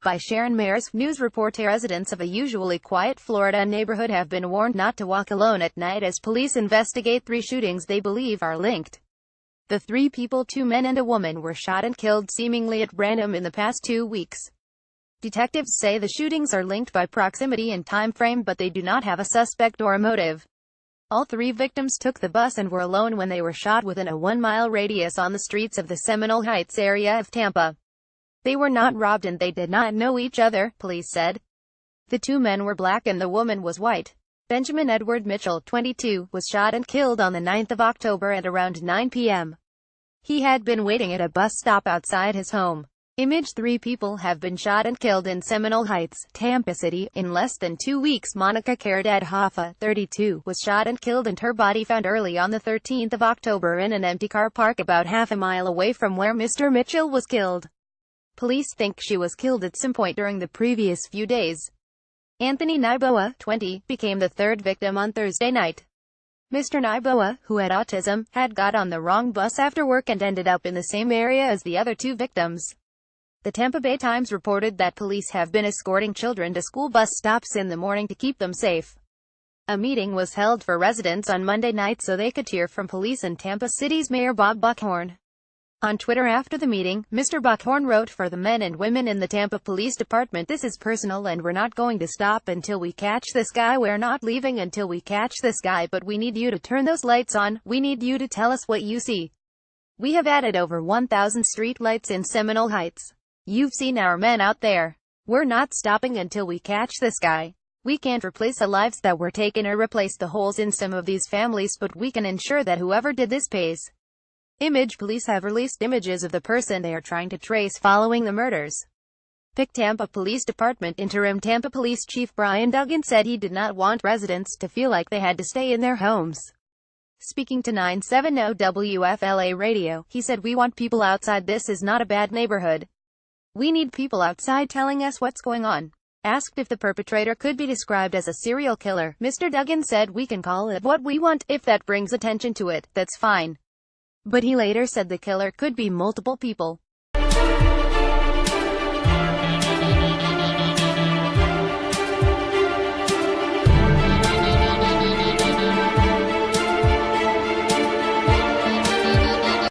By Sharon Marris. News reporter. Residents of a usually quiet Florida neighborhood have been warned not to walk alone at night as police investigate 3 shootings they believe are linked. The 3 people, 2 men and a woman, were shot and killed seemingly at random in the past 2 weeks. Detectives say the shootings are linked by proximity and time frame, but they do not have a suspect or a motive. All 3 victims took the bus and were alone when they were shot within a 1-mile radius on the streets of the Seminole Heights area of Tampa. They were not robbed and they did not know each other, police said. The 2 men were black and the woman was white. Benjamin Edward Mitchell, 22, was shot and killed on the 9th of October at around 9 p.m. He had been waiting at a bus stop outside his home. Image. 3 people have been shot and killed in Seminole Heights, Tampa City, in less than 2 weeks. Monica Caridad Hoffa, 32, was shot and killed and her body found early on the 13th of October in an empty car park about half a mile away from where Mr. Mitchell was killed. Police think she was killed at some point during the previous few days. Anthony Neighbourhood, 20, became the 3rd victim on Thursday night. Mr. Neighbourhood, who had autism, had got on the wrong bus after work and ended up in the same area as the other 2 victims. The Tampa Bay Times reported that police have been escorting children to school bus stops in the morning to keep them safe. A meeting was held for residents on Monday night so they could hear from police and Tampa City's Mayor Bob Buckhorn. On Twitter after the meeting, Mr. Buckhorn wrote, "For the men and women in the Tampa Police Department, this is personal and we're not going to stop until we catch this guy. We're not leaving until we catch this guy, but we need you to turn those lights on. We need you to tell us what you see. We have added over 1,000 street lights in Seminole Heights. You've seen our men out there. We're not stopping until we catch this guy. We can't replace the lives that were taken or replace the holes in some of these families, but we can ensure that whoever did this pays." Image. Police have released images of the person they are trying to trace following the murders. Tampa Police Department Interim Tampa Police Chief Brian Duggan said he did not want residents to feel like they had to stay in their homes. Speaking to 970 WFLA Radio, he said, "We want people outside. This is not a bad neighborhood. We need people outside telling us what's going on." Asked if the perpetrator could be described as a serial killer, Mr. Duggan said, "We can call it what we want. If that brings attention to it, that's fine." But he later said the killer could be multiple people.